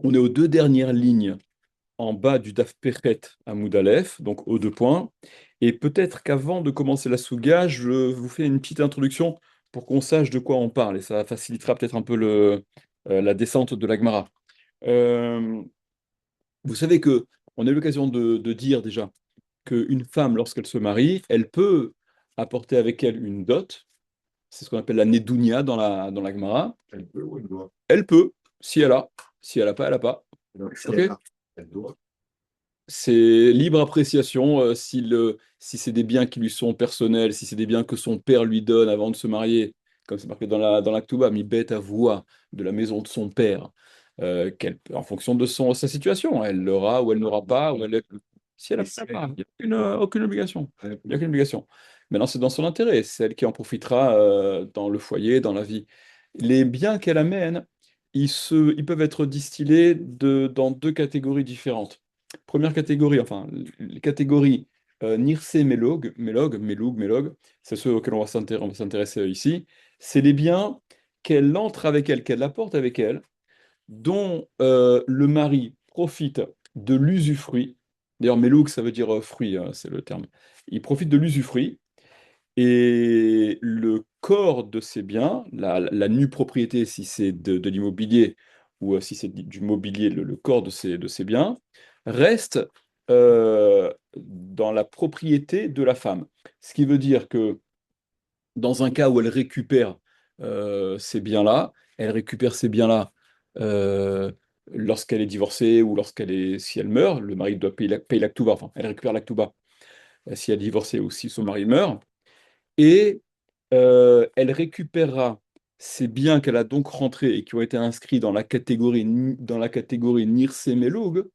On est aux deux dernières lignes en bas du Daf Pechet à Aleph, donc aux deux points. Et peut-être qu'avant de commencer la Souga, je vous fais une petite introduction pour qu'on sache de quoi on parle. Et ça facilitera peut-être un peu la descente de la Gemara. Euh, Vous savez que on a eu l'occasion de dire déjà qu'une femme, lorsqu'elle se marie, elle peut apporter avec elle une dot. C'est ce qu'on appelle la Nedounia dans la Gemara. Elle peut ou elle doit? Elle peut, si elle a. Si elle a pas, elle a pas. Donc, si Ok? elle a, elle doit. C'est libre appréciation. Si c'est des biens qui lui sont personnels, si c'est des biens que son père lui donne avant de se marier, comme c'est marqué dans la Ktuba, mi bête à voix de la maison de son père, en fonction de sa situation, elle l'aura ou elle n'aura pas, si elle a Et pas, si elle elle a pas. a, Il n'y a aucune obligation. elle Il n'y a peut. aucune obligation. Maintenant, c'est dans son intérêt. C'est elle qui en profitera dans le foyer, dans la vie. Les biens qu'elle amène, ils peuvent être distillés dans deux catégories différentes. Première catégorie, enfin, les catégories Nirse Melog, c'est ceux auxquels on va s'intéresser ici. C'est les biens qu'elle entre avec elle, qu'elle apporte avec elle, dont le mari profite de l'usufruit. D'ailleurs, Melog, ça veut dire fruit, hein, c'est le terme. Il profite de l'usufruit et le corps de ces biens, la nue propriété, si c'est de l'immobilier ou si c'est du mobilier, le corps de ces biens, reste dans la propriété de la femme. Ce qui veut dire que dans un cas où elle récupère ces biens-là, elle récupère ces biens-là euh, lorsqu'elle est divorcée ou si elle meurt, le mari doit payer l'actuba, enfin, elle récupère l'actuba si elle est divorcée ou si son mari meurt et elle récupérera ces biens qu'elle a donc rentrés et qui ont été inscrits dans la catégorie Nirse Melug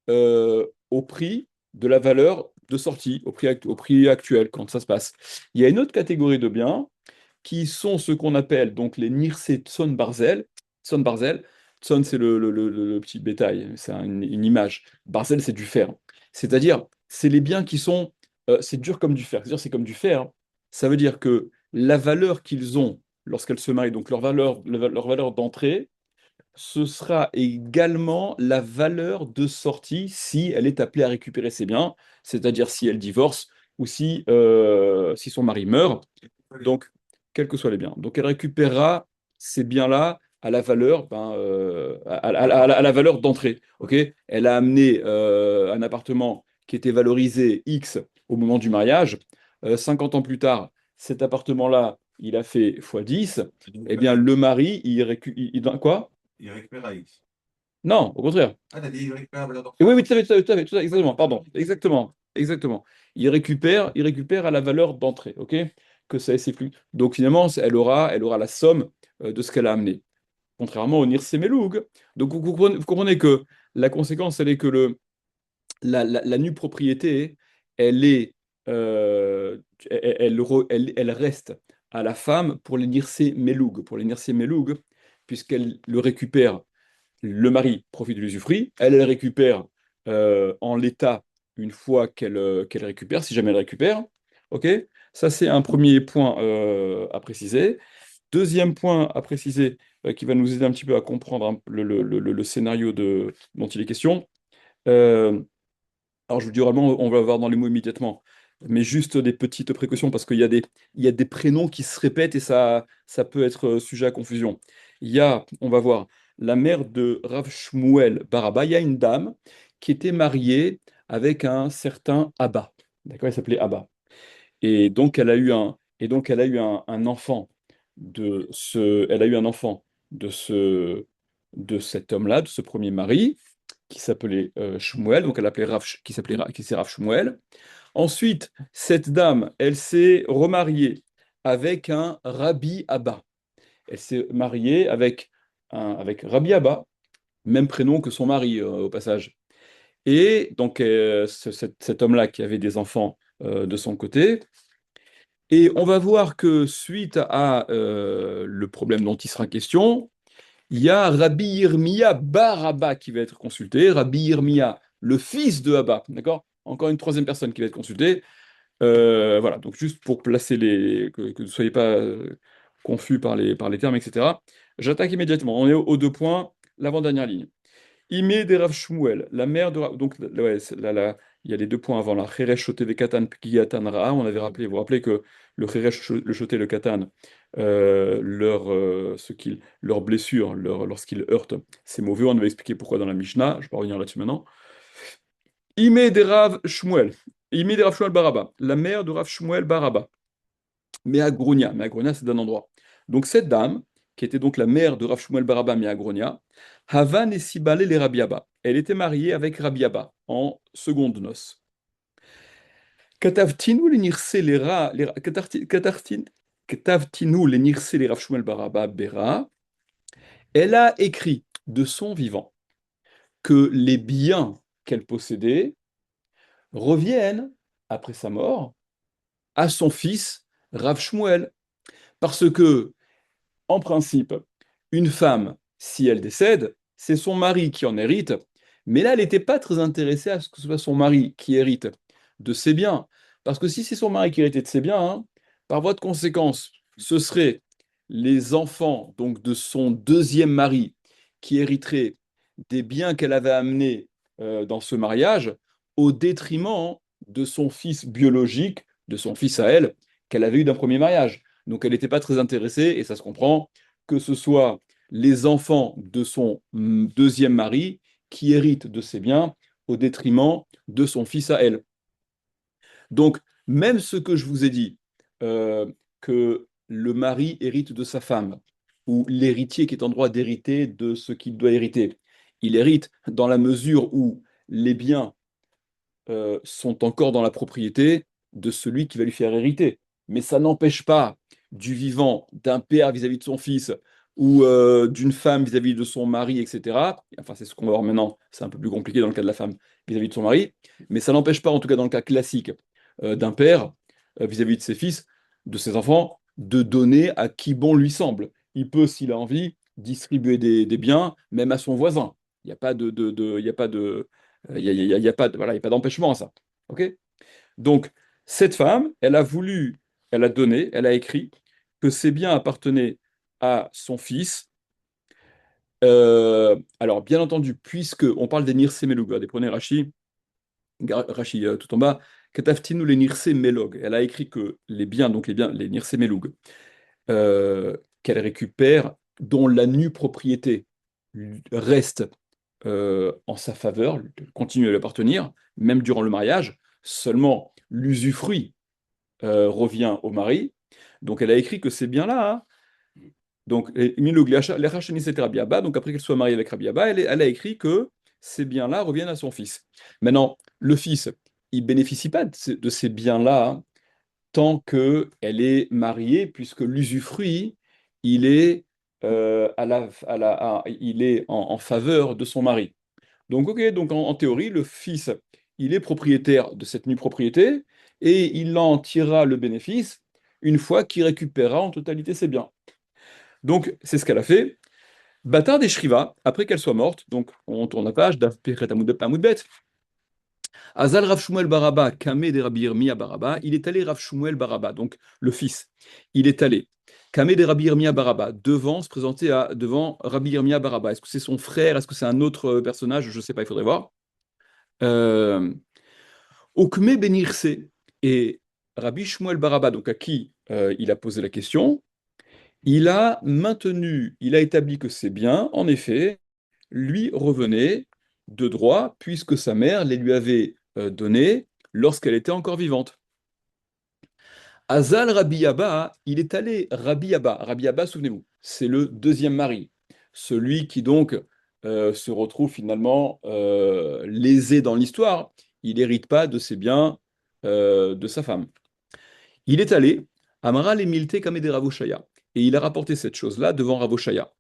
au prix de la valeur de sortie, au prix actuel, quand ça se passe. Il y a une autre catégorie de biens qui sont ce qu'on appelle donc les Nirse Tson Barzel. Tson Barzel, Tson c'est le petit bétail, c'est une image. Barzel c'est du fer. C'est-à-dire, c'est les biens qui sont, c'est dur comme du fer. C'est-à-dire, c'est comme du fer, hein. Ça veut dire que la valeur qu'ils ont lorsqu'elles se marient, donc leur valeur d'entrée, ce sera également la valeur de sortie si elle est appelée à récupérer ses biens, c'est-à-dire si elle divorce ou si son mari meurt. Donc, quels que soient les biens. Donc, elle récupérera ces biens-là à la valeur, à la valeur d'entrée. Ok. Elle a amené un appartement qui était valorisé X au moment du mariage. 50 ans plus tard, cet appartement-là, il a fait x10. Il Eh récupère bien, à le X. mari, quoi? Il récupère à X. Non, au contraire. Ah, t'as dit il récupère la valeur Et d'entrée. oui, oui, tout à fait, tout à fait, tout à fait, Ouais, exactement, pardon, exactement, exactement. Il récupère à la valeur d'entrée, ok? Que ça c'est plus. Donc finalement, elle aura la somme de ce qu'elle a amené, contrairement au Nirse Meloug. Donc vous comprenez que la conséquence, elle est que la nue propriété, elle est, elle reste à la femme pour les Nirse Meloug, puisqu'elle le récupère, le mari profite de l'usufruit, elle récupère en l'état une fois qu'elle récupère, si jamais elle récupère. Ok? Ça, c'est un premier point à préciser. Deuxième point à préciser qui va nous aider un petit peu à comprendre le scénario dont il est question. Euh, alors, je vous dis oralement, on va voir dans les mots immédiatement, mais juste des petites précautions parce qu'il y a des prénoms qui se répètent et ça peut être sujet à confusion. On va voir, la mère de Rav Shmuel Baraba, il y a une dame qui était mariée avec un certain Abba. D'accord, il s'appelait Abba. Et donc, elle a eu un enfant de cet homme-là, de ce premier mari, qui s'appelait Shmuel, donc elle appelait qui s'est Rav Shmuel. Ensuite, cette dame, elle s'est remariée avec un Rabbi Abba. Elle s'est mariée avec Rabbi Abba, même prénom que son mari au passage. Et donc, cet homme-là qui avait des enfants de son côté, et on va voir que suite à le problème dont il sera question, il y a Rabbi Yirmiya bar Abba qui va être consulté, Rabbi Yirmiya, le fils de Abba, d'accord? Encore une troisième personne qui va être consultée. Voilà, donc juste pour placer que vous ne soyez pas confus par les termes, etc. J'attaque immédiatement. On est aux deux points, l'avant-dernière ligne. Imé de Rav Shmuel, la mère de donc ouais, il y a les deux points avant là. Cheresh shoté vekatan pgiyatan ra'a. On avait rappelé, vous vous rappelez que le cheresh, le shoté, le katan, leur blessure, lorsqu'ils heurtent, c'est mauvais. On avait expliqué pourquoi dans la Mishnah. Je vais pas revenir là-dessus maintenant. Imé de Rav Shmuel, Imé de Rav Shmuel Baraba, la mère de Rav Shmuel Baraba. Mais Agronia, c'est d'un endroit. Donc cette dame, qui était donc la mère de Rav Shmuel Baraba Agronia, Havan et Sibale les Rabiaba. Elle était mariée avec Rabiaba en seconde noces. Katavtinu les nirse les ra, Katavtinu les nirse les Rav Shmuel Baraba Bera. Elle a écrit de son vivant que les biens qu'elle possédait reviennent, après sa mort, à son fils Rav Shmuel. Parce que en principe, une femme, si elle décède, c'est son mari qui en hérite. Mais là, elle n'était pas très intéressée à ce que ce soit son mari qui hérite de ses biens. Parce que si c'est son mari qui héritait de ses biens, hein, par voie de conséquence, ce seraient les enfants donc de son deuxième mari qui hériteraient des biens qu'elle avait amenés dans ce mariage au détriment de son fils biologique, de son fils à elle, qu'elle avait eu d'un premier mariage. Donc elle n'était pas très intéressée, et ça se comprend, que ce soit les enfants de son deuxième mari qui héritent de ses biens au détriment de son fils à elle. Donc, même ce que je vous ai dit, que le mari hérite de sa femme, ou l'héritier qui est en droit d'hériter de ce qu'il doit hériter, il hérite dans la mesure où les biens sont encore dans la propriété de celui qui va lui faire hériter. Mais ça n'empêche pas du vivant, d'un père vis-à-vis de son fils, ou d'une femme vis-à-vis de son mari, etc. Enfin, c'est ce qu'on va voir maintenant, c'est un peu plus compliqué dans le cas de la femme vis-à-vis de son mari, mais ça n'empêche pas, en tout cas dans le cas classique, d'un père vis-à-vis de ses fils, de ses enfants, de donner à qui bon lui semble. Il peut, s'il a envie, distribuer des biens, même à son voisin. Il n'y a pas il y a pas de, il y a pas, voilà, il y a pas d'empêchement à ça. Ok. Donc, cette femme, elle a donné, elle a écrit que ces biens appartenaient à son fils. Alors, bien entendu, puisque on parle des Nirse Melug, regardez, prenez Rachi tout en bas, Kataftinu les Nirse Melog. Elle a écrit que les biens, donc les biens, les Nirse Melug, qu'elle récupère, dont la nue propriété reste en sa faveur, continue à lui appartenir, même durant le mariage, seulement l'usufruit revient au mari. Donc elle a écrit que c'est bien là. Hein. Donc, donc après qu'elle soit mariée avec Rabbi Abba, elle a écrit que ces biens-là reviennent à son fils. Maintenant, le fils, il bénéficie pas de ces biens-là hein, tant qu'elle est mariée, puisque l'usufruit, il est, il est en faveur de son mari. Donc, ok, donc en théorie, le fils, il est propriétaire de cette nue propriété et il en tirera le bénéfice une fois qu'il récupérera en totalité ses biens. Donc, c'est ce qu'elle a fait. Bâtard des Shriva, après qu'elle soit morte, donc on tourne la page, Daf Pechet Amud Bet, Azal Rav Shmuel Baraba, Kameh de Rabbi Yirmiyah Baraba, il est allé Rav Shmuel Baraba, donc le fils, il est allé. Kameh de Rabbi Yirmiyah Baraba, devant se présenter devant Rabbi Yirmiyah Baraba. Est-ce que c'est son frère? Est-ce que c'est un autre personnage? Je ne sais pas, il faudrait voir. Okme Benirse et Rabbi Shmuel Baraba, donc à qui il a posé la question, il a maintenu, il a établi que c'est bien, en effet, lui revenait de droit, puisque sa mère les lui avait donnés lorsqu'elle était encore vivante. Azal Rabbi Abba, il est allé Rabbi Abba. Rabbi Abba, souvenez-vous, c'est le deuxième mari, celui qui donc se retrouve finalement lésé dans l'histoire. Il n'hérite pas de ses biens de sa femme. Il est allé Amara les Milte Kamede Ravoshaya, et il a rapporté cette chose-là devant Ravoshaya.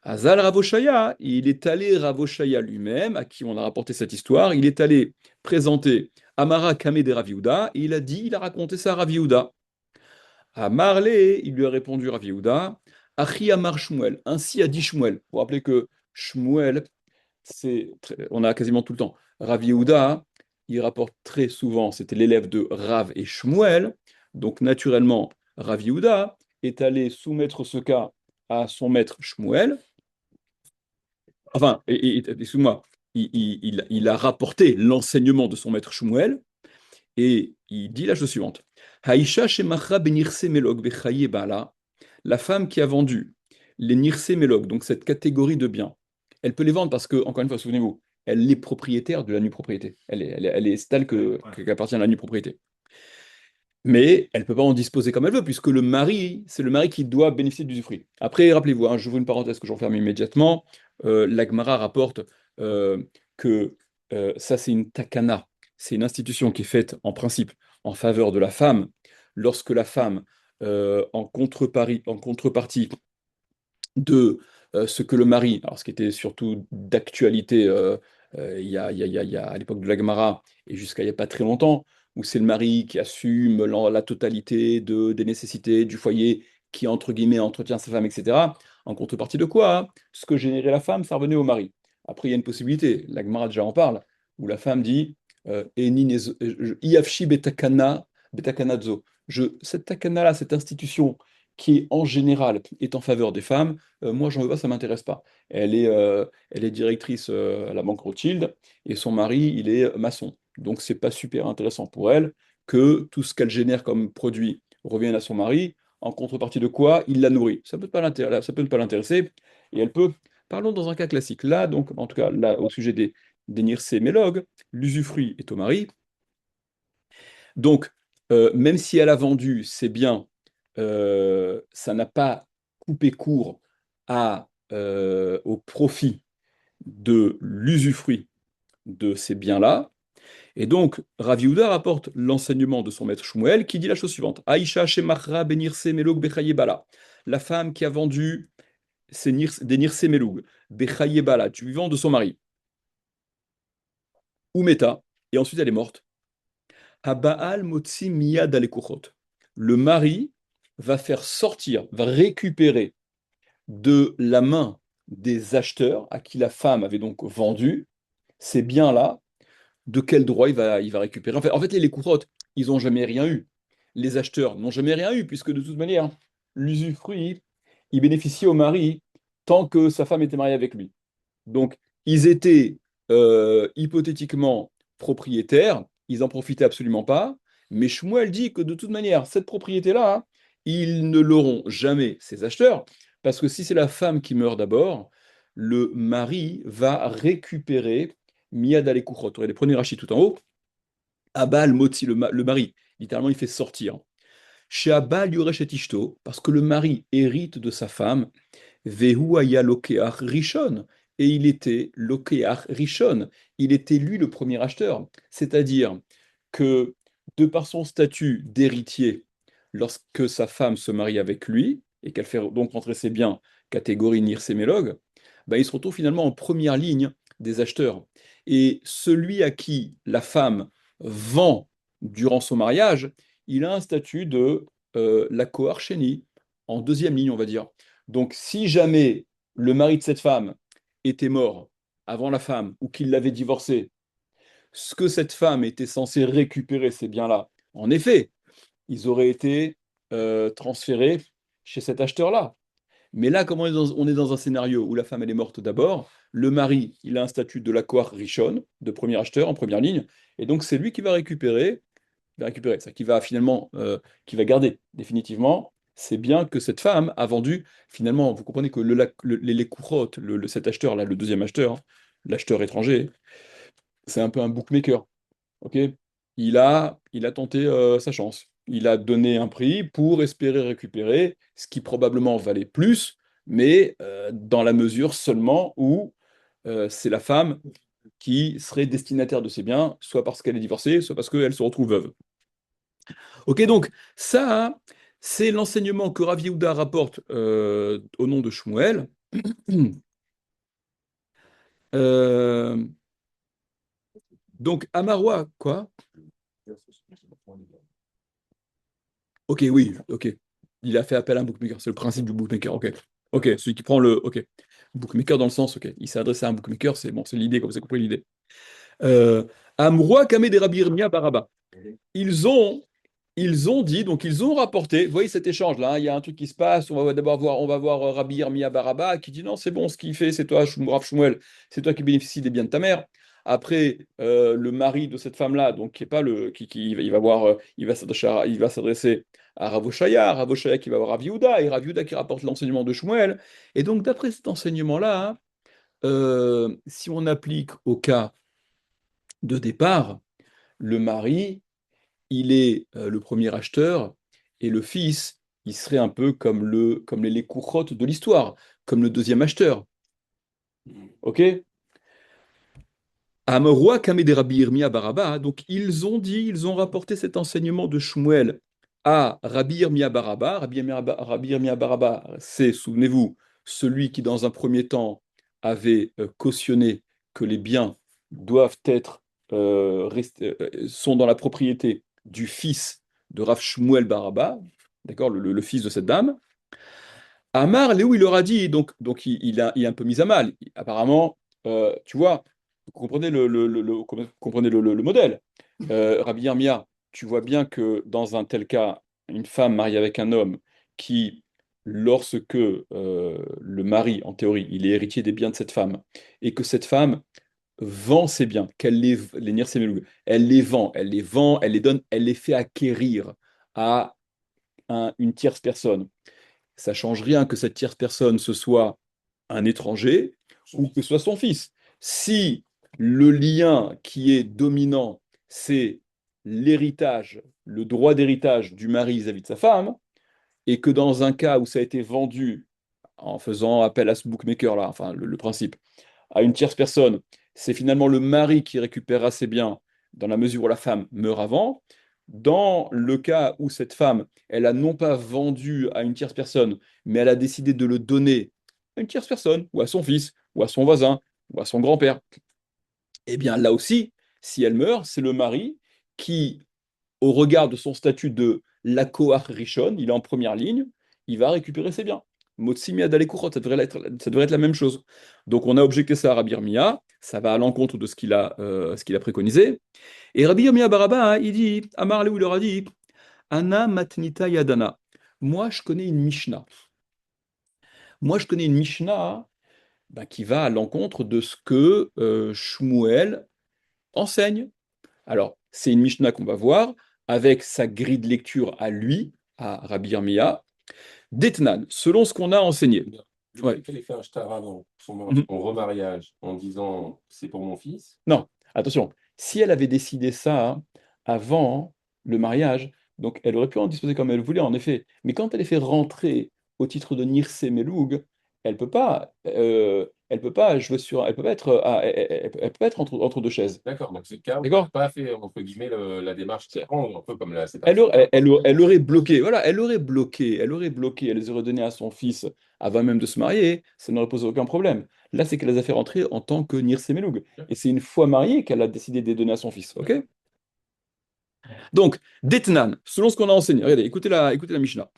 Azal Ravoshaya, il est allé Ravoshaya lui-même, à qui on a rapporté cette histoire, il est allé présenter Amara Kamede Raviuda, et il a dit, il a raconté ça à Raviuda. À Marlé, il lui a répondu Rav Yehuda, Achi Amar Shmuel, ainsi a dit Shmuel. Vous vous rappelez que Shmuel, on a quasiment tout le temps. Rav Yehuda, il rapporte très souvent, c'était l'élève de Rav et Shmuel, donc naturellement, Rav Yehuda est allé soumettre ce cas à son maître Shmuel. Enfin, excuse-moi, il a rapporté l'enseignement de son maître Shmuel, et il dit la chose suivante. Haïcha shemachra benirse melog bechaye bala, la femme qui a vendu les nirse melog, donc cette catégorie de biens, elle peut les vendre parce que, encore une fois, souvenez-vous, elle est propriétaire de la nue propriété. C'est telle Ouais. qu'elle appartient à la nue propriété. Mais elle ne peut pas en disposer comme elle veut, puisque le mari, c'est le mari qui doit bénéficier du fruit. Après, rappelez-vous, hein, j'ouvre une parenthèse que je referme immédiatement, la Gemara rapporte que ça, c'est une takana, c'est une institution qui est faite en principe en faveur de la femme, lorsque la femme, en contrepartie de ce que le mari, alors ce qui était surtout d'actualité à l'époque de la Gemara et jusqu'à il n'y a pas très longtemps, où c'est le mari qui assume la totalité des nécessités du foyer, qui entre guillemets entretient sa femme, etc. En contrepartie de quoi, hein, ce que générait la femme, ça revenait au mari. Après, il y a une possibilité, la Gemara déjà en parle, où la femme dit Iafshi betakana zo. Cette takana-là, cette institution qui est en général est en faveur des femmes, moi j'en veux pas, ça m'intéresse pas. Elle est directrice à la banque Rothschild et son mari il est maçon. Donc c'est pas super intéressant pour elle que tout ce qu'elle génère comme produit revienne à son mari, en contrepartie de quoi il la nourrit. Ça peut ne pas l'intéresser et elle peut. Parlons dans un cas classique. Là, donc, en tout cas, là, au sujet des nircées mélogues, l'usufruit est au mari. Donc, même si elle a vendu ses biens, ça n'a pas coupé court au profit de l'usufruit de ces biens-là. Et donc, Rav Yehuda rapporte l'enseignement de son maître Shmuel qui dit la chose suivante. Aïcha shemachra benirse melog bechaye bala. La femme qui a vendu des nirse melog bechaye bala, du vivant de son mari, ou meta, et ensuite elle est morte. Habaal motzi miyad alekuchot. Le mari va faire sortir, va récupérer de la main des acheteurs à qui la femme avait donc vendu ces biens-là. De quel droit il va récupérer? En fait, les courottes, ils n'ont jamais rien eu. Les acheteurs n'ont jamais rien eu, puisque de toute manière, l'usufruit, il bénéficiait au mari tant que sa femme était mariée avec lui. Donc, ils étaient hypothétiquement propriétaires, ils n'en profitaient absolument pas, mais Shmuel dit que de toute manière, cette propriété-là, hein, ils ne l'auront jamais, ces acheteurs, parce que si c'est la femme qui meurt d'abord, le mari va récupérer Miyad Alekuchot. Les premiers rachis tout en haut, Abal Motzi, le mari, littéralement, il fait sortir. Chez Abal Yoresh et Ishto, parce que le mari hérite de sa femme, Vehu aya lokeach rishon. Et il était lokeach rishon. Il était lui le premier acheteur. C'est-à-dire que, de par son statut d'héritier, lorsque sa femme se marie avec lui, et qu'elle fait donc rentrer ses biens, catégorie nirsémélog, bah, il se retrouve finalement en première ligne des acheteurs. Et celui à qui la femme vend durant son mariage, il a un statut de la coarchénie, en deuxième ligne, on va dire. Donc, si jamais le mari de cette femme était mort avant la femme ou qu'il l'avait divorcée, ce que cette femme était censée récupérer, ces biens-là, en effet, ils auraient été transférés chez cet acheteur-là. Mais là, comme on est dans un scénario où la femme elle est morte d'abord, le mari il a un statut de l'acquar richon, de premier acheteur en première ligne, et donc c'est lui qui va récupérer, ça, qui va finalement, qui va garder définitivement, c'est bien que cette femme a vendu, finalement, vous comprenez que les Kourot, cet acheteur-là, le deuxième acheteur, hein, l'acheteur étranger, c'est un peu un bookmaker, ok? Il a tenté sa chance. Il a donné un prix pour espérer récupérer ce qui probablement valait plus, mais dans la mesure seulement où c'est la femme qui serait destinataire de ses biens, soit parce qu'elle est divorcée, soit parce qu'elle se retrouve veuve. Ok, donc ça, c'est l'enseignement que Rav Yehuda rapporte au nom de Shmuel. Euh, donc Amarwa, quoi? Ok, oui, ok. Il a fait appel à un bookmaker, c'est le principe du bookmaker, ok. Ok, celui qui prend le. Ok. Bookmaker dans le sens, ok. Il s'est adressé à un bookmaker, c'est bon, c'est l'idée, comme vous avez compris l'idée. Amroi Kame de Rabbi Yirmiyah Baraba. Ils ont Ils ont dit, donc ils ont rapporté, vous voyez cet échange-là, hein, il y a un truc qui se passe, on va d'abord voir, on va voir Rabbi Yirmiyah Baraba qui dit non, c'est bon, ce qu'il fait, c'est toi, Rav Shmuel, c'est toi qui bénéficies des biens de ta mère. Après, le mari de cette femme-là, donc qui est pas le, il va voir, il va s'adresser à Rav Oshaya qui va voir Rav Yehuda, et Rav Yehuda qui rapporte l'enseignement de Shmuel. Et donc d'après cet enseignement-là, hein, si on applique au cas de départ, le mari il est le premier acheteur et le fils, il serait un peu comme les Lékouchot de l'histoire, comme le deuxième acheteur. Ok? Amoroi Kameh Rabbi Yirmiyah Baraba, donc ils ont dit, ils ont rapporté cet enseignement de Shmuel à Rabbi Yirmiyah Baraba. Rabbi Yirmiyah Baraba, c'est, souvenez-vous, celui qui dans un premier temps avait cautionné que les biens doivent être sont dans la propriété du fils de Rav Shmuel Baraba, d'accord, le fils de cette dame. Amar, Léo, il leur a dit, donc il est un peu mis à mal. Apparemment, tu vois, vous comprenez comprenez le modèle. Rabbi Yirmiyah, tu vois bien que dans un tel cas, une femme mariée avec un homme qui, lorsque le mari, en théorie, il est héritier des biens de cette femme, et que cette femme vend ses biens, qu'elle les nirsemelou, elle les vend, elle les donne, elle les fait acquérir à une tierce personne. Ça change rien que cette tierce personne, ce soit un étranger ou que ce soit son fils. Si le lien qui est dominant, c'est l'héritage, le droit d'héritage du mari vis-à-vis de sa femme, et que dans un cas où ça a été vendu en faisant appel à ce bookmaker-là, enfin le principe, à une tierce personne, c'est finalement le mari qui récupérera ses biens dans la mesure où la femme meurt avant. Dans le cas où cette femme, elle a non pas vendu à une tierce personne, mais elle a décidé de le donner à une tierce personne, ou à son fils, ou à son voisin, ou à son grand-père, eh bien là aussi, si elle meurt, c'est le mari qui, au regard de son statut de Lakoach Rishon, il est en première ligne, il va récupérer ses biens. Motsi miad alekuchot, ça devrait être la même chose. Donc on a objecté ça à Rabbi Yirmiyah, ça va à l'encontre de ce qu'il a préconisé. Et Rabbi Yirmiyah Baraba, hein, il dit, Amar Léou, il leur a dit, Anna matnita yadana. Moi, je connais une Mishnah. Moi, je connais une Mishnah bah, qui va à l'encontre de ce que Shmuel enseigne. Alors, c'est une Mishnah qu'on va voir avec sa grille de lecture à lui, à Rabbi Yirmiyah. Detnan, selon ce qu'on a enseigné. Du Ouais. fait qu'elle ait fait un shtar avant Mhm. son remariage en disant c'est pour mon fils. Non, attention, si elle avait décidé ça hein, avant le mariage, donc elle aurait pu en disposer comme elle voulait, en effet. Mais quand elle est fait rentrer au titre de Nirse Meloug, elle peut pas jouer sur, elle peut pas être, elle peut pas être entre deux chaises. D'accord, donc c'est le cas où elle D'accord? n'a pas fait, entre guillemets, la démarche qui prend, un peu comme la Elle, séparation. elle aurait bloqué, voilà, elle aurait bloqué, elle les aurait donné à son fils avant même de se marier, ça n'aurait posé aucun problème. Là, c'est qu'elle les a fait rentrer en tant que Nir Semeloug. Et c'est une fois mariée qu'elle a décidé de les donner à son fils. Ok? Donc, Detnan, selon ce qu'on a enseigné, regardez, écoutez la Mishnah.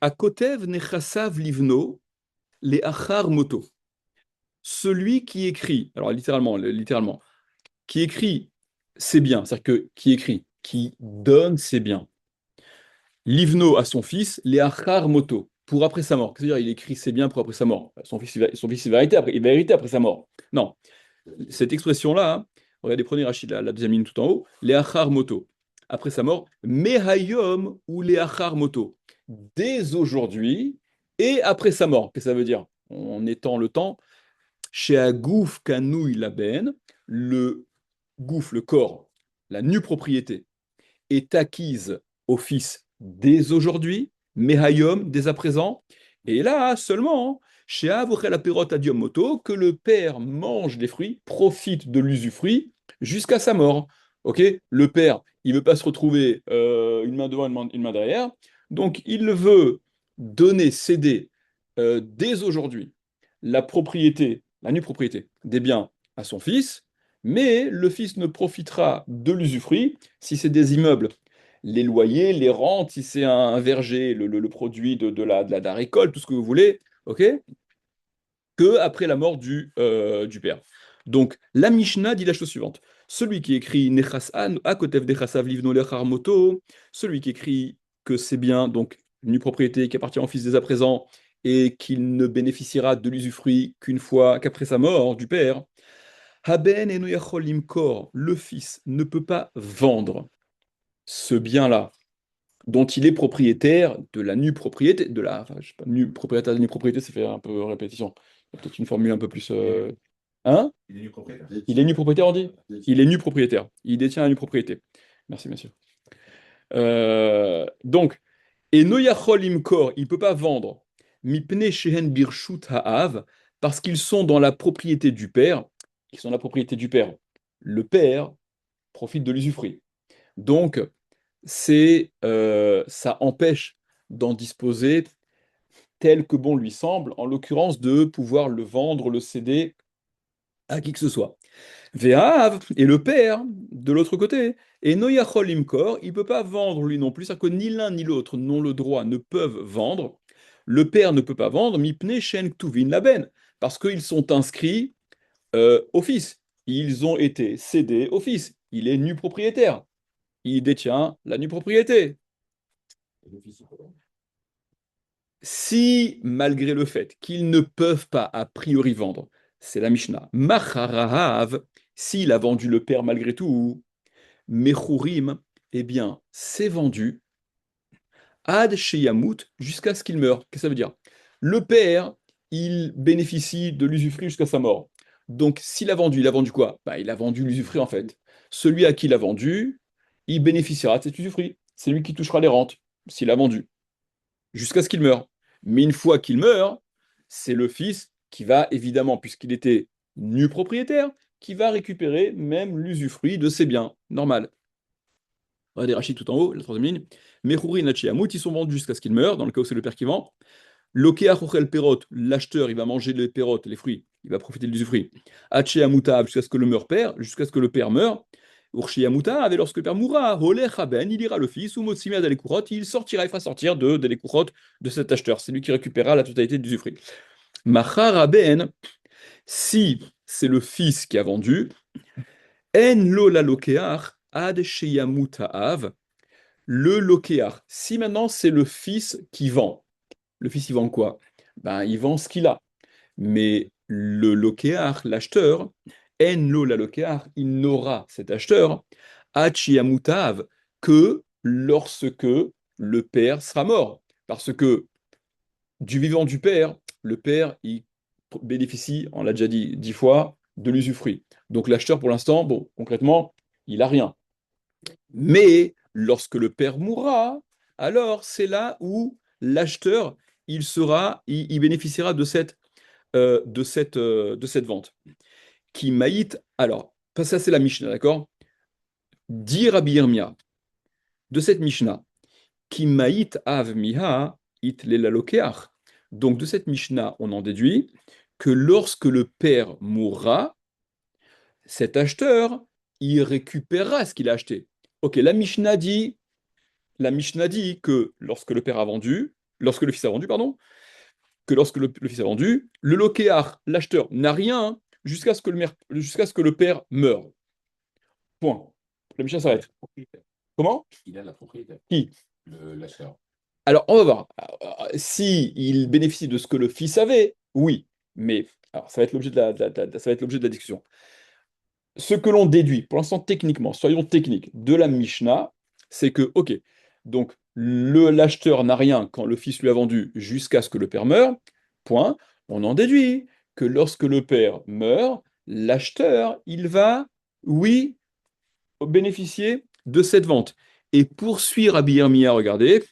Akotev nechasav livno le achar moto. Celui qui écrit, alors littéralement, qui écrit ses biens, c'est-à-dire que qui écrit, qui donne ses biens. Livno à son fils, les achar moto, pour après sa mort. C'est-à-dire, il écrit ses biens pour après sa mort. Son fils il va hériter après sa mort. Non, cette expression-là, hein, regardez, prenez Rachid, la deuxième ligne tout en haut, les achar moto, après sa mort, mehayom ou les achar moto, dès aujourd'hui et après sa mort. Qu'est-ce que ça veut dire? En étant le temps, chez Agouf Kanouille Laben, le gouffre, le corps, la nue propriété, est acquise au fils dès aujourd'hui, Mehayom, dès à présent, et là seulement, hein, chez Avochel Aperot Adiom Moto, que le père mange les fruits, profite de l'usufruit jusqu'à sa mort. Ok? Le père, il ne veut pas se retrouver une main devant, une main derrière, donc il veut donner, céder dès aujourd'hui la propriété, la nue propriété des biens à son fils, mais le fils ne profitera de l'usufruit si c'est des immeubles, les loyers, les rentes, si c'est un verger, le produit de la récolte, tout ce que vous voulez, ok, que après la mort du père. Donc, la Mishnah dit la chose suivante. Celui qui écrit Nechas Akotev Dechasav Livno Lechar Moto, celui qui écrit que c'est bien, donc une nue propriété qui appartient au fils dès à présent, et qu'il ne bénéficiera de l'usufruit qu'une fois, qu'après sa mort du père. Haben eno yachol limkor, le fils ne peut pas vendre ce bien-là dont il est propriétaire de la nue propriété, de la, enfin, je sais pas, nue propriétaire de la nue propriété, ça fait un peu répétition. Il y a peut-être une formule un peu plus. Hein? Il est nu propriétaire. Il est nu propriétaire, on dit? Il est nu propriétaire. Il détient la nue propriété. Merci, monsieur. Donc, et noyachol imkor, il ne peut pas vendre. Mipne shehen birshut ha'av, parce qu'ils sont dans la propriété du père. Ils sont dans la propriété du père. Le père profite de l'usufruit. Donc, ça empêche d'en disposer tel que bon lui semble, en l'occurrence de pouvoir le vendre, le céder à qui que ce soit. Ve'av, et le père, de l'autre côté, et noyachol imkor, il ne peut pas vendre lui non plus, c'est-à-dire que ni l'un ni l'autre n'ont le droit, ne peuvent vendre. Le père ne peut pas vendre, mipne shen ktuvin laben, parce qu'ils sont inscrits au fils. Ils ont été cédés au fils. Il est nu propriétaire. Il détient la nue propriété. Si, malgré le fait qu'ils ne peuvent pas a priori vendre, c'est la Mishnah, Macharahav, s'il a vendu le père malgré tout, Mechurim, eh bien, c'est vendu Ad Sheyamut jusqu'à ce qu'il meure. Qu'est-ce que ça veut dire? Le père, il bénéficie de l'usufruit jusqu'à sa mort. Donc, s'il a vendu, il a vendu quoi? Bah, il a vendu l'usufruit en fait. Celui à qui il a vendu, il bénéficiera de cet usufruit. C'est lui qui touchera les rentes, s'il a vendu, jusqu'à ce qu'il meure. Mais une fois qu'il meurt, c'est le fils qui va, évidemment, puisqu'il était nu propriétaire, qui va récupérer même l'usufruit de ses biens. Normal. On a des rachis tout en haut, la troisième ligne. Mechuri Nachiamut, ils sont vendus jusqu'à ce qu'ils meurent, dans le cas où c'est le père qui vend. Lokea Chochel Perot, l'acheteur, il va manger les pérotes, les fruits, il va profiter de l'usufruit. Hachiamuta, jusqu'à ce que jusqu'à ce que le père meure. Urshiamuta, et lorsque le père mourra, Holech Haben, il ira le fils, ou Motsimia d'Alekuchot, il sortira, il fera sortir de l'Alekuchot de cet acheteur. C'est lui qui récupérera la totalité de l'usufruit. Machar Haben, si c'est le fils qui a vendu, En lo la lokeach ad sheyamuta av, le lokeach. Si maintenant c'est le fils qui vend, le fils il vend quoi? Ben, il vend ce qu'il a. Mais le lokeach, l'acheteur, en lo la lokeach, il n'aura cet acheteur ad sheyamuta av que lorsque le père sera mort. Parce que du vivant du père, le père, il bénéficie, on l'a déjà dit 10 fois, de l'usufruit. Donc l'acheteur, pour l'instant, bon, concrètement, il n'a rien. Mais lorsque le père mourra, alors c'est là où l'acheteur, il bénéficiera de cette vente. Qui maït, alors, ça c'est la Mishnah, d'accord? Dit Rabbi Yirmia, de cette Mishnah, qui maït av miha it lelalokeach. Donc de cette Mishnah, on en déduit que lorsque le père mourra, cet acheteur, il récupérera ce qu'il a acheté. Ok, la Mishnah dit que lorsque le père a vendu, lorsque le fils a vendu, pardon, que lorsque le fils a vendu, le lokéar, l'acheteur, n'a rien jusqu'à ce que le père meure. Point. La Mishnah s'arrête. Comment? Il a la propriété, Qui? l'acheteur. Alors, on va voir. Si il bénéficie de ce que le fils avait, oui. Mais alors, ça va être l'objet ça va être l'objet de la discussion. Ce que l'on déduit, pour l'instant techniquement, soyons techniques, de la Mishnah, c'est que, ok, donc l'acheteur n'a rien quand le fils lui a vendu jusqu'à ce que le père meure, point. On en déduit que lorsque le père meurt, l'acheteur, il va, oui, bénéficier de cette vente. Et poursuit Rabbi Yirmiyah, regardez,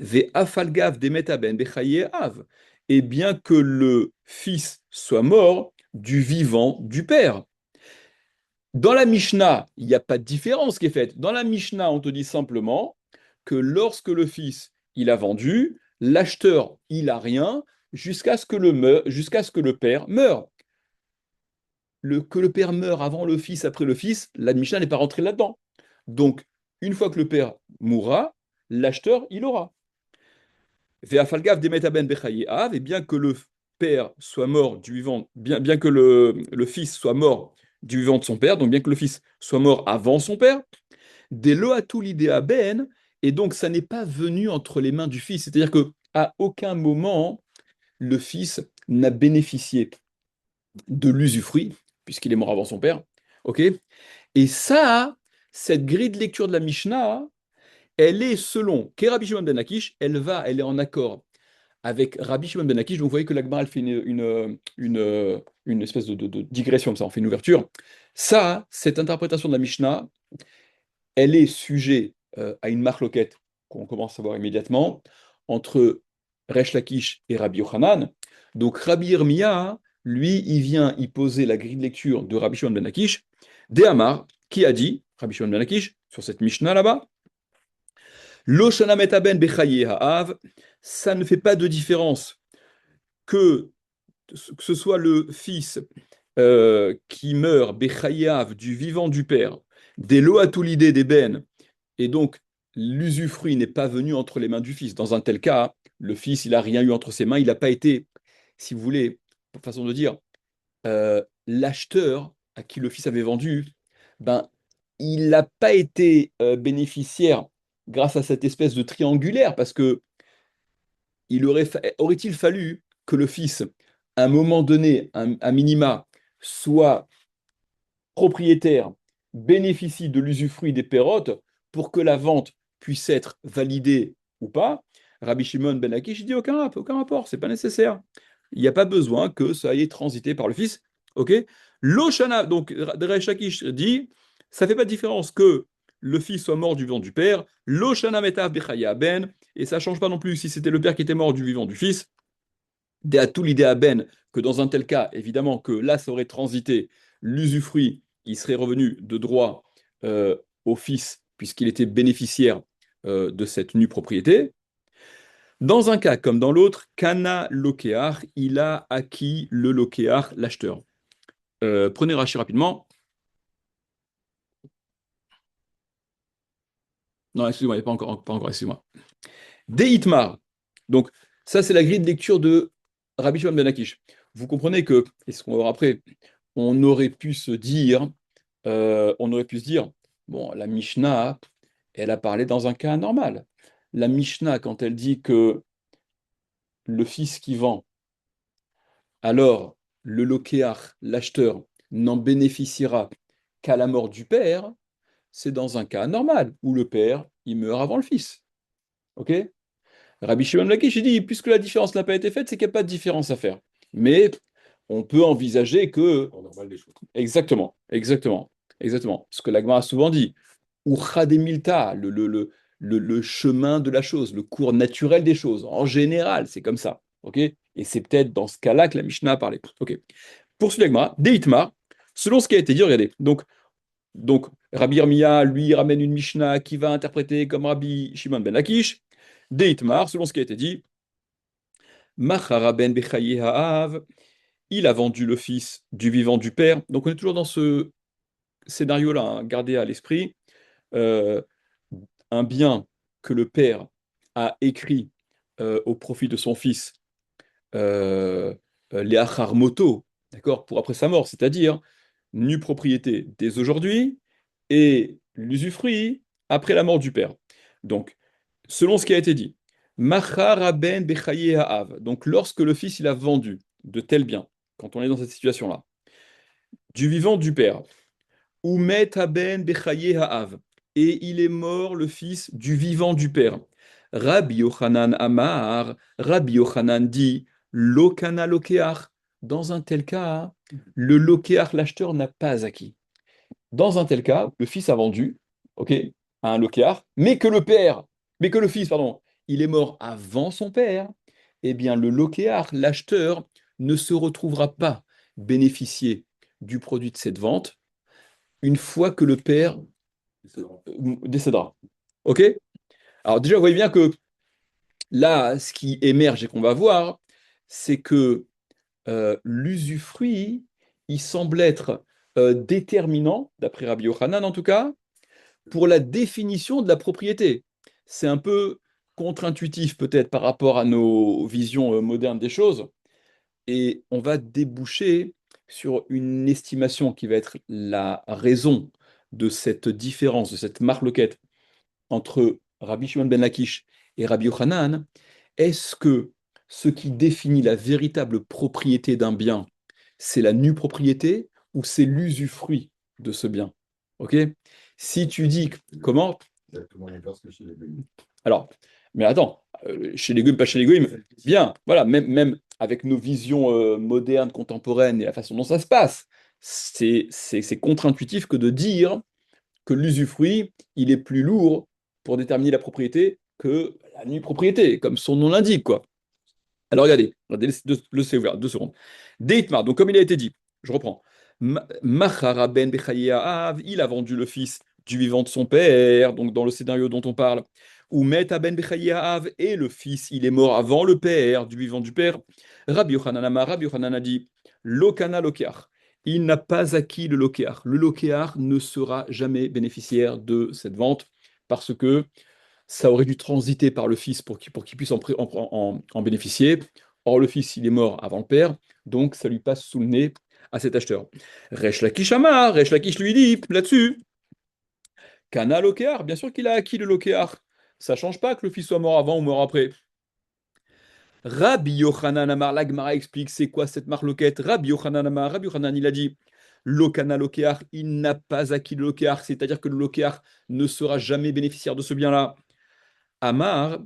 Ve'afalgav demetaben bechaye av, et bien que le fils soit mort du vivant du père. Dans la Mishnah, il n'y a pas de différence qui est faite. Dans la Mishnah, on te dit simplement que lorsque le fils il a vendu, l'acheteur il a rien jusqu'à ce que le père meure. Que le père meure avant le fils, après le fils, la Mishnah n'est pas rentrée là-dedans. Donc, une fois que le père mourra, l'acheteur il aura. Ve'afalgav demetaben bechaye av, et bien que père soit mort du vivant, bien que le fils soit mort du vivant de son père, donc bien que le fils soit mort avant son père, des loatulidea ben, et donc ça n'est pas venu entre les mains du fils. C'est-à-dire que à aucun moment le fils n'a bénéficié de l'usufruit, puisqu'il est mort avant son père. Ok. Et ça, cette grille de lecture de la Mishnah, elle est selon Rabbi Shimon ben Lakish, elle est en accord avec Rabbi Shimon ben Lakish. Donc vous voyez que la Gemara, elle fait une espèce de digression, comme ça, on fait une ouverture. Ça, cette interprétation de la Mishnah, elle est sujet à une marloquette qu'on commence à voir immédiatement entre Resh Lakish et Rabbi Yochanan. Donc Rabbi Yirmiya, lui, il vient y poser la grille de lecture de Rabbi Shimon ben Lakish, de Amar, qui a dit, Rabbi Shimon ben Lakish, sur cette Mishnah là-bas, Lo shana metaben bechaye ha'av, ça ne fait pas de différence que ce soit le fils qui meurt bechayav du vivant du père, des loatulidé des ben, et donc l'usufruit n'est pas venu entre les mains du fils. Dans un tel cas, le fils, il n'a rien eu entre ses mains, il n'a pas été, si vous voulez, façon de dire, l'acheteur à qui le fils avait vendu, ben, il n'a pas été bénéficiaire grâce à cette espèce de triangulaire, parce que aurait-il fallu que le fils, à un moment donné, à minima, soit propriétaire, bénéficie de l'usufruit des pérotes pour que la vente puisse être validée ou pas? Rabbi Shimon ben Lakish dit aucun rapport, c'est pas nécessaire. Il n'y a pas besoin que ça ait transité par le fils. Ok. L'Oshana, donc Resh Lakish dit, ça fait pas de différence que le fils soit mort du vivant du père. L'Oshana metav bechaya ben, et ça change pas non plus si c'était le père qui était mort du vivant du fils. De tout l'idée à ben, que dans un tel cas, évidemment, que là, ça aurait transité l'usufruit, il serait revenu de droit au fils, puisqu'il était bénéficiaire de cette nue propriété. Dans un cas comme dans l'autre, Kana Lokear, il a acquis le Lokear, l'acheteur. Prenez Rachi rapidement. Non, excusez-moi, il n'y a pas encore, excusez-moi. Deitmar. Donc, ça, c'est la grille de lecture de Rabbi Shimon ben Lakish. Vous comprenez que, et ce qu'on va voir après, on aurait pu se dire, bon, la Mishnah, elle a parlé dans un cas normal. La Mishnah, quand elle dit que le fils qui vend, alors le lokéach, l'acheteur, n'en bénéficiera qu'à la mort du père, c'est dans un cas normal, où le père, il meurt avant le fils. Ok? Rabbi Shimon Lakish, il dit, puisque la différence n'a pas été faite, c'est qu'il n'y a pas de différence à faire. Mais on peut envisager que... Normal des choses. Exactement, exactement, exactement. Ce que l'Agma a souvent dit, Ucha de Milta, le chemin de la chose, le cours naturel des choses. En général, c'est comme ça. Ok. Et c'est peut-être dans ce cas-là que la Mishnah a parlé. Ok. Poursuit l'Agma, Deitmar, selon ce qui a été dit, regardez. Donc Rabbi Yirmiya, lui, ramène une Mishnah qui va interpréter comme Rabbi Shimon ben Lakish. Deitmar, selon ce qui a été dit, Machara ben Bechaye Ha'av, il a vendu le fils du vivant du père. Donc on est toujours dans ce scénario-là, hein, gardez à l'esprit. Euh, un bien que le père a écrit au profit de son fils, les achar moto, d'accord, pour après sa mort, c'est-à-dire nue propriété dès aujourd'hui et l'usufruit après la mort du père. Donc, selon ce qui a été dit, Machar ben bechaye ha'av, donc lorsque le fils il a vendu de tels biens, quand on est dans cette situation-là, du vivant du père, ou met ben bechaye ha'av, et il est mort le fils du vivant du père. Rabbi Yochanan Amar, Rabbi Yochanan dit, Lokana lokeach. Dans un tel cas, le lokeach, l'acheteur, n'a pas acquis. Dans un tel cas, le fils a vendu, ok, à un lokeach, mais que le fils, pardon, il est mort avant son père, eh bien le lokeach, l'acheteur, ne se retrouvera pas bénéficier du produit de cette vente une fois que le père décédera. Ok? Alors déjà, vous voyez bien que là, ce qui émerge et qu'on va voir, c'est que l'usufruit, il semble être déterminant, d'après Rabbi Yochanan en tout cas, pour la définition de la propriété. C'est un peu contre-intuitif peut-être par rapport à nos visions modernes des choses. et on va déboucher sur une estimation qui va être la raison de cette différence, de cette marloquette entre Rabbi Shimon ben Lakish et Rabbi Yochanan. Est-ce que ce qui définit la véritable propriété d'un bien, c'est la nue propriété ou c'est l'usufruit de ce bien? Ok? Si tu dis comment? Exactement l'inverse que chez les Goïms. Alors, mais attends, chez les Goïms, pas chez les Goïms, bien, voilà, même avec nos visions modernes, contemporaines et la façon dont ça se passe, c'est contre-intuitif que de dire que l'usufruit, il est plus lourd pour déterminer la propriété que la nue propriété, comme son nom l'indique, quoi. Alors regardez, laissez ouvert, 2 secondes. Deitmar, donc comme il a été dit, je reprends. Machara ben Bechayeav, il a vendu le fils du vivant de son père, donc dans le scénario dont on parle. Ou Met ben Bechayeav, et le fils, il est mort avant le père, du vivant du père. Rabbi Yochanan Amar, Rabbi Yochanan a dit, Lokana Lokeach, il n'a pas acquis le Lokeach. Le Lokeach ne sera jamais bénéficiaire de cette vente, parce que ça aurait dû transiter par le fils pour qu'il puisse en bénéficier. Or, le fils, il est mort avant le père, donc ça lui passe sous le nez à cet acheteur. Resh Lakish Amar, Resh Lakish lui dit là-dessus, Kana Lokear, bien sûr qu'il a acquis le Lokear. Ça change pas que le fils soit mort avant ou mort après. Rabbi Yochanan Amar, la Gemara explique c'est quoi cette marloquette. Rabbi Yochanan Amar, Rabbi Yochanan, il a dit Lokana Lokear, il n'a pas acquis le Lokear, c'est-à-dire que le Lokear ne sera jamais bénéficiaire de ce bien-là. Amar,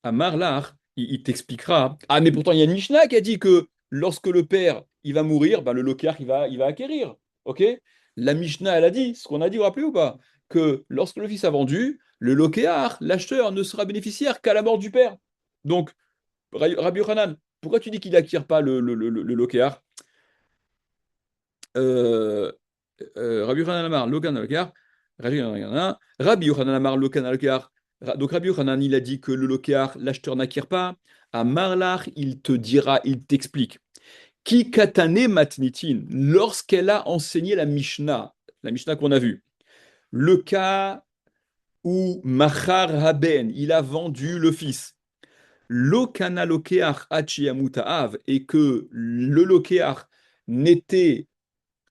Amar, il t'expliquera. Ah, mais pourtant, il y a une Mishnah qui a dit que lorsque le père il va mourir, ben, le loquard il va acquérir. Ok? La Mishnah, elle a dit, ce qu'on a dit, vous vous rappelez ou pas? Que lorsque le fils a vendu, le loquard, l'acheteur, ne sera bénéficiaire qu'à la mort du père. Donc, Rabbi Yochanan, pourquoi tu dis qu'il n'acquiert pas le loquard? euh, Rabbi Yochanan Amar, Logan Alkar, Rabbi Yochanan Amar, Logan Alkar. Donc Rabbi Yochanan, il a dit que le lokar, l'acheteur n'acquiert pas. À Marlach, il te dira, il t'explique. Ki katane matnitin, lorsqu'elle a enseigné la Mishnah qu'on a vue, le cas où Machar Haben, il a vendu le fils. Lokana lokeach achiyamutaav, et que le lokeach n'était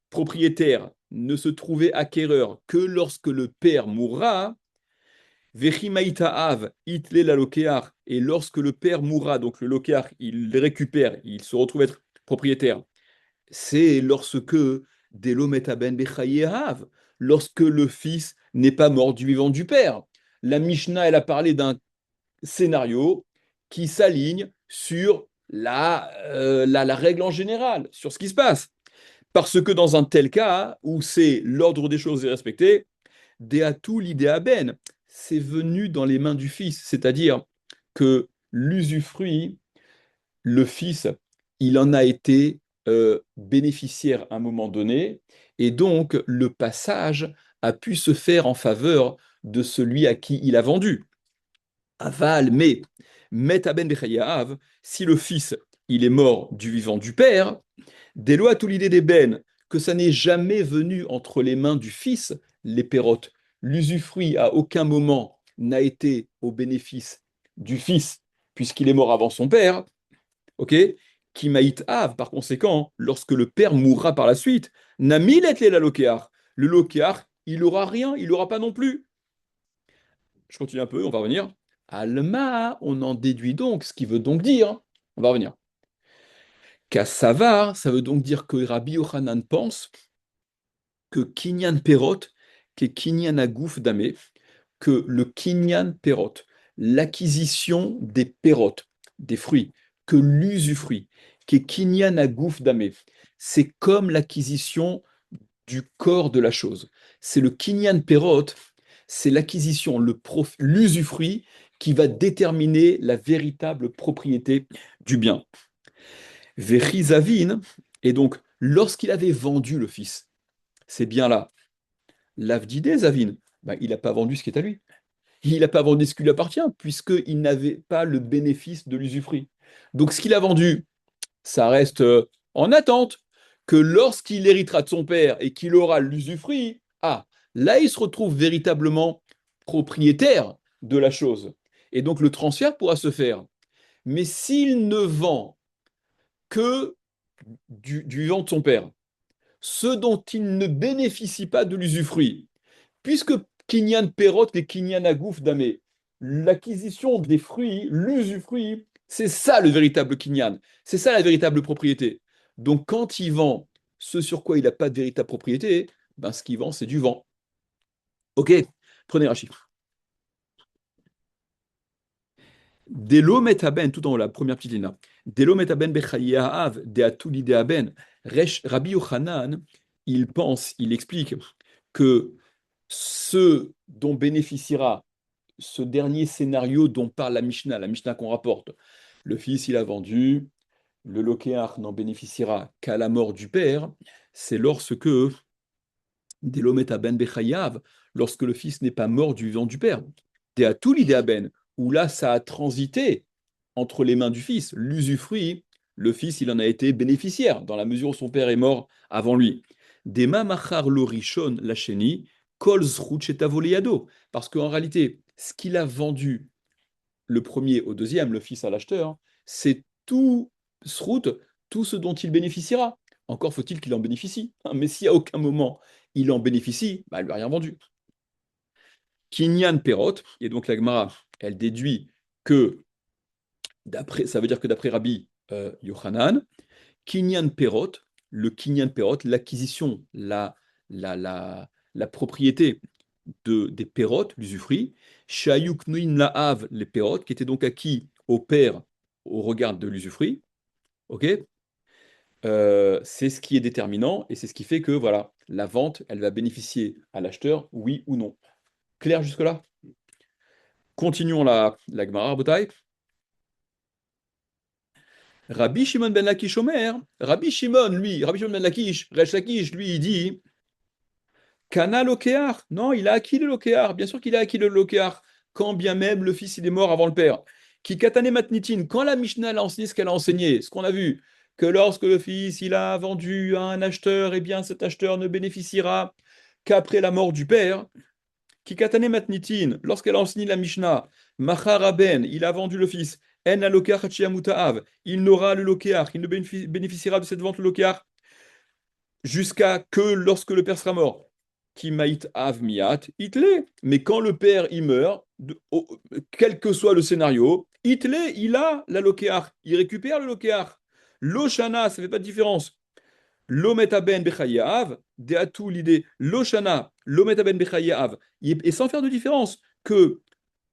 propriétaire, ne se trouvait acquéreur que lorsque le père mourra, Vechimaïtaav itle la lokear, et lorsque le père mourra, donc le lokear, il récupère, il se retrouve être propriétaire, c'est lorsque Delometaben Bechayehav, lorsque le fils n'est pas mort du vivant du père. La Mishnah, elle a parlé d'un scénario qui s'aligne sur la règle en général, sur ce qui se passe. Parce que dans un tel cas, où c'est l'ordre des choses est respecté, Deatu l'idea ben, c'est venu dans les mains du fils, c'est-à-dire que l'usufruit, le fils, il en a été bénéficiaire à un moment donné, et donc le passage a pu se faire en faveur de celui à qui il a vendu. Aval, mais Metaben Bechayaav, si le fils, il est mort du vivant du père, des lois tout l'idée des bennes, que ça n'est jamais venu entre les mains du fils, les pérotes. L'usufruit à aucun moment n'a été au bénéfice du fils, puisqu'il est mort avant son père, ok? Qui maït av, par conséquent, lorsque le père mourra par la suite, n'a mis la lokéar. Le lokéar, il n'aura rien, il n'aura pas non plus. Je continue un peu, on va revenir. Alma, on en déduit donc, ce qui veut donc dire, on va revenir. Kassavar, ça veut donc dire que Rabbi Yochanan pense que Kinyan Perot, qui est Kinyan Agouf Damé, que le Kinyan Perot, l'acquisition des Perot, des fruits, que l'usufruit, qui est Kinyan Agouf Damé, c'est comme l'acquisition du corps de la chose. C'est le Kinyan Perot, c'est l'acquisition, l'usufruit qui va déterminer la véritable propriété du bien. Vechizavin, et donc lorsqu'il avait vendu le fils, c'est bien là, l'avdidé Zavin, ben, il n'a pas vendu ce qui est à lui. Il n'a pas vendu ce qui lui appartient, puisqu'il n'avait pas le bénéfice de l'usufruit. Donc ce qu'il a vendu, ça reste en attente que lorsqu'il héritera de son père et qu'il aura l'usufruit, ah, là il se retrouve véritablement propriétaire de la chose. Et donc le transfert pourra se faire. Mais s'il ne vend que du vivant de son père, ce dont il ne bénéficie pas de l'usufruit, puisque Kinyan Perot et Kinyan Agouf Damé, l'acquisition des fruits, l'usufruit, c'est ça le véritable Kinyan, c'est ça la véritable propriété. Donc quand il vend ce sur quoi il n'a pas de véritable propriété, ben, ce qu'il vend, c'est du vent. Ok, prenez Rachid. Delo metaben, tout en haut, la première petite ligne là. Delo metaben bechayaav de atuli de aben. Rabbi Yochanan, il pense, il explique que ce dont bénéficiera ce dernier scénario dont parle la Mishnah qu'on rapporte, le fils il a vendu, le lokéar n'en bénéficiera qu'à la mort du père, c'est lorsque Delo metaben bechayav, lorsque le fils n'est pas mort du vivant du père. De atuli de aben, où là ça a transité entre les mains du fils, l'usufruit, le fils il en a été bénéficiaire dans la mesure où son père est mort avant lui. Dema machar lorishon lacheni kol zrut shetavoleado, parce qu'en réalité ce qu'il a vendu le premier au deuxième, le fils à l'acheteur, c'est tout zrut, tout ce dont il bénéficiera. Encore faut-il qu'il en bénéficie, hein. Mais si à aucun moment il en bénéficie, bah, elle lui a rien vendu. Kinyan Perot, et donc la Gemara, elle déduit que ça veut dire que d'après Rabbi Yochanan, Kinyan Perot, le Kinyan Perot, l'acquisition, la propriété des Perot, l'usufruit, Shayuk Nuin Laav, les Perot, qui étaient donc acquis au père au regard de l'usufruit, ok. C'est ce qui est déterminant et c'est ce qui fait que voilà, la vente, elle va bénéficier à l'acheteur, oui ou non. Clair jusque-là? Continuons la Gemara, Rabotai. Rabbi Shimon ben Lakish Omer, Rabbi Shimon ben Lakish, Resh Lakish, lui, il dit Kana Lokear. Non, il a acquis le Lokear. Bien sûr qu'il a acquis le Lokear, quand bien même le fils il est mort avant le père. Qui Katane Matnitin, quand la Mishnah a enseigné ce qu'elle a enseigné, ce qu'on a vu, que lorsque le fils il a vendu à un acheteur, eh bien cet acheteur ne bénéficiera qu'après la mort du père. Qui Katane Matnitin, lorsqu'elle a enseigné la Mishnah, Macharaben, il a vendu le fils. En alokeach Mutaav, il n'aura le lokeach, il ne bénéficiera de cette vente le lokeach jusqu'à que lorsque le père sera mort. Qui maït av miat, itle. Mais quand le père il meurt, quel que soit le scénario, itle, il a la lokeach, il récupère le lokeach. L'oshana, ça ne fait pas de différence. L'ometaben bechayav, de atou l'idée, l'oshana, l'ometaben bechayav, et sans faire de différence que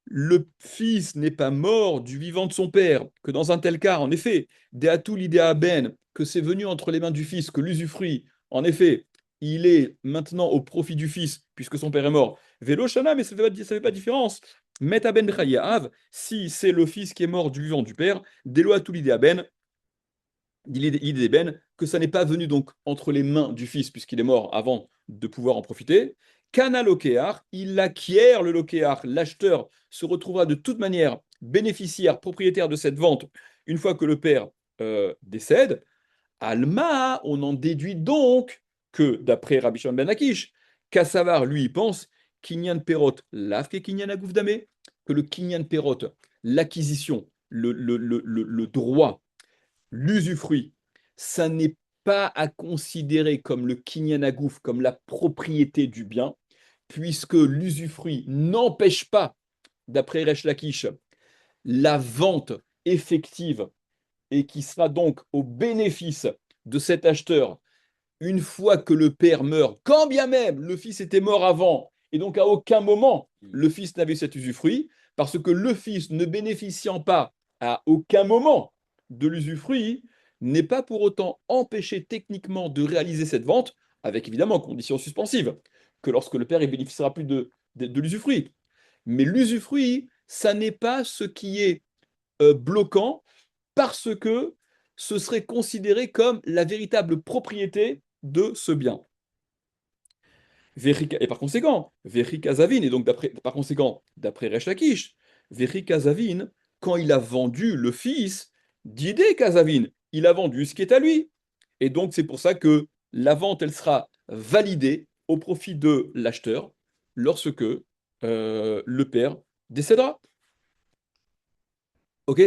le fils n'est pas mort du vivant de son père, que dans un tel cas, en effet, Deatou l'idea ben, que c'est venu entre les mains du fils, que l'usufruit, en effet, il est maintenant au profit du fils, puisque son père est mort. Vélo shana, mais ça ne fait pas de différence. Met aben b'chayav, si c'est le fils qui est mort du vivant du père, Delo atou l'idea ben, l'idée ben, que ça n'est pas venu donc entre les mains du fils, puisqu'il est mort avant de pouvoir en profiter. Kana lokear, il acquiert le lokear, l'acheteur se retrouvera de toute manière bénéficiaire, propriétaire de cette vente une fois que le père décède. Alma, on en déduit donc que, d'après Rabbi Shimon ben Akish, Kassavar, lui, il pense Kinyan Perot, l'afke Kinyan Agoufdame, que le Kinyan Perot, l'acquisition, le droit, l'usufruit, ça n'est pas à considérer comme le kinyan agouf, comme la propriété du bien, puisque l'usufruit n'empêche pas, d'après Resh Lakish, la vente effective et qui sera donc au bénéfice de cet acheteur une fois que le père meurt, quand bien même le fils était mort avant, et donc à aucun moment le fils n'avait cet usufruit, parce que le fils ne bénéficiant pas à aucun moment de l'usufruit, n'est pas pour autant empêché techniquement de réaliser cette vente, avec évidemment conditions suspensives, que lorsque le père ne bénéficiera plus de l'usufruit. Mais l'usufruit, ça n'est pas ce qui est bloquant, parce que ce serait considéré comme la véritable propriété de ce bien. Et par conséquent, Véri Kazavin, et donc par conséquent, d'après Resh Lakish, Véri Kazavin, quand il a vendu le fils d'Idé Kazavin, il a vendu ce qui est à lui. Et donc c'est pour ça que la vente, elle sera validée au profit de l'acheteur lorsque le père décédera. Ok,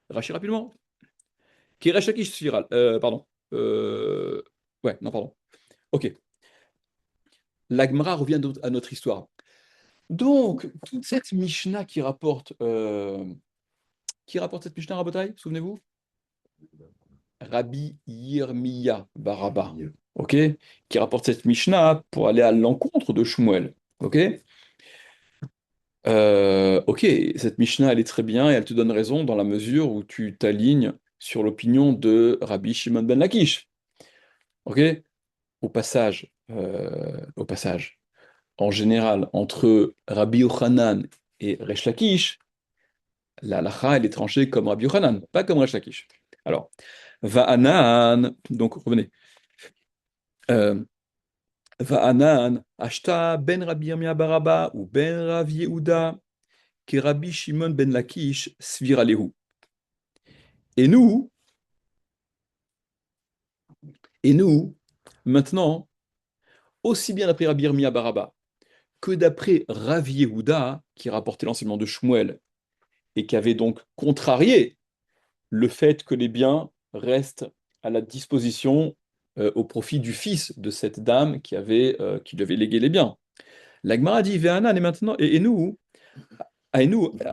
Rachid rapidement. Qui Resh Lakish Sviral. Pardon. Ouais, non, pardon. Ok. L'Agmara revient à notre histoire. Donc, toute cette Mishnah qui rapporte cette Mishnah, Rabotai, souvenez-vous? Rabbi Yirmiya Baraba, ok? Qui rapporte cette Mishnah pour aller à l'encontre de Shmuel, ok? Ok, cette Mishnah, elle est très bien et elle te donne raison dans la mesure où tu t'alignes sur l'opinion de Rabbi Shimon ben Lakish, ok? Au passage, en général, entre Rabbi Yochanan et Resh Lakish, la halacha, elle est tranchée comme Rabbi Yochanan, pas comme Resh Lakish. Alors, Va'anan, donc revenez. Euh, Va'anan, Ashta ben Rabbi Yirmiyah Baraba ou ben Rav Yehuda, qui Rabbi Shimon ben Lakish Sviralehu. Et nous, et nous, maintenant, aussi bien d'après Rabbi Yirmiyah Baraba que d'après Rav Yehuda, qui rapportait l'enseignement de Shmuel et qui avait donc contrarié le fait que les biens restent à la disposition au profit du fils de cette dame qui devait léguer les biens. L'Agmara dit Ve'anan et maintenant et nous,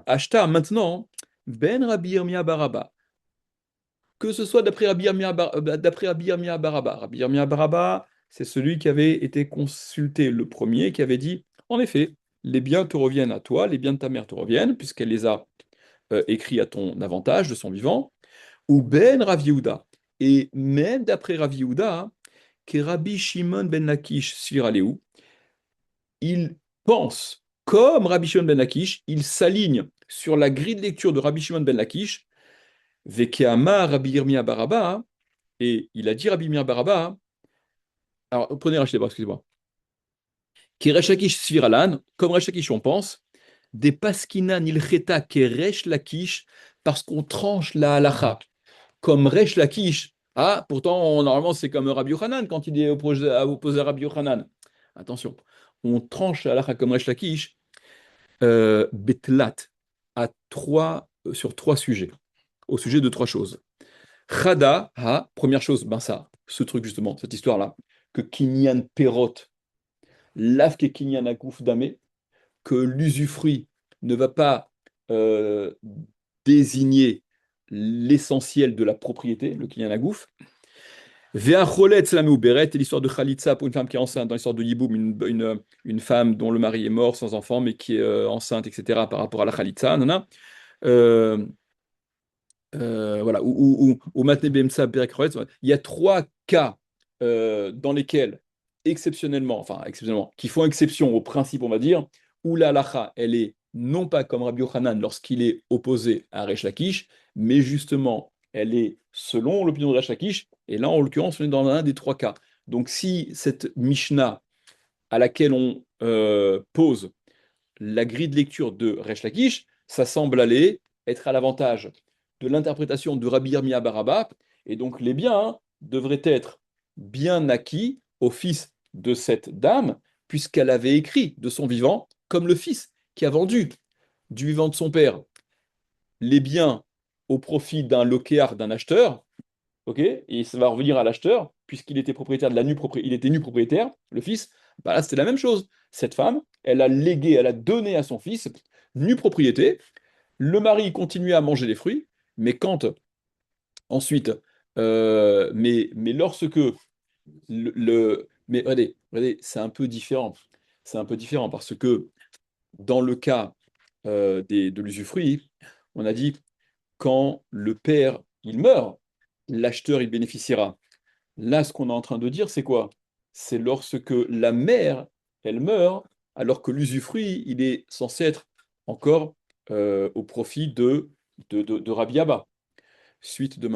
Ashtar maintenant Ben Rabbi Yirmiyah Baraba, que ce soit d'après Rabbi Yirmiyah Baraba. Rabbi Yirmiyah Baraba, c'est celui qui avait été consulté le premier, qui avait dit en effet, les biens te reviennent à toi, les biens de ta mère te reviennent, puisqu'elle les a écrits à ton avantage de son vivant. Ou Ben Rav Yehuda. Et même d'après Rav Yehuda, que Rabbi Shimon ben Lakish Sviraleu, il pense comme Rabbi Shimon ben Lakish, il s'aligne sur la grille de lecture de Rabbi Shimon ben Lakish, Vekeama Rabbi Yirmiyah Baraba, et il a dit Rabbi Yirmiyah Baraba, alors prenez Rachid d'abord, excusez-moi, qui Resh Lakish Sviralan, comme Resh Lakish on pense, des paskinan ilcheta keresh Lakish, parce qu'on tranche la halacha comme Resh Lakish. Ah, pourtant, normalement, c'est comme Rabbi Yochanan quand il est opposé à Rabbi Yochanan. Attention, on tranche la halakha comme Resh Lakish, betlat, sur trois sujets, au sujet de trois choses. Chada, première chose, ben ça, ce truc justement, cette histoire-là, que Kinyan Perot, lafke Kinyan Agouf Damé, que l'usufruit ne va pas euh, désigner l'essentiel de la propriété, le Kinyan Agouf. Ve'acholet Slamou Beret, et l'histoire de Khalitsa pour une femme qui est enceinte, dans l'histoire de Yiboum, une femme dont le mari est mort sans enfant, mais qui est enceinte, etc., par rapport à la Khalitsa. Euh, voilà, ou Matne Bemsa Berek Roetz. Il y a trois cas dans lesquels, exceptionnellement, qui font exception au principe, on va dire, où la halacha, elle est non pas comme Rabbi Yochanan lorsqu'il est opposé à Resh Lakish, mais justement, elle est selon l'opinion de Resh Lakish, et là, en l'occurrence, on est dans un des trois cas. Donc, si cette Mishnah à laquelle on pose la grille de lecture de Resh Lakish, ça semble aller être à l'avantage de l'interprétation de Rabbi Yirmiyah Baraba, et donc les biens devraient être bien acquis au fils de cette dame, puisqu'elle avait écrit de son vivant, comme le fils qui a vendu du vivant de son père les biens au profit d'un loquéard, d'un acheteur, ok, et ça va revenir à l'acheteur, puisqu'il était propriétaire de il était nu propriétaire, le fils, bah là c'était la même chose. Cette femme, elle a légué, elle a donné à son fils nu propriété. Le mari continuait à manger les fruits, mais quand ensuite, mais lorsque mais regardez, c'est un peu différent. C'est un peu différent parce que dans le cas de l'usufruit, on a dit quand le père il meurt, l'acheteur il bénéficiera. Là, ce qu'on est en train de dire, c'est quoi? C'est lorsque la mère, elle meurt, alors que l'usufruit, il est censé être encore au profit de Rabbi Abba. Suite demain.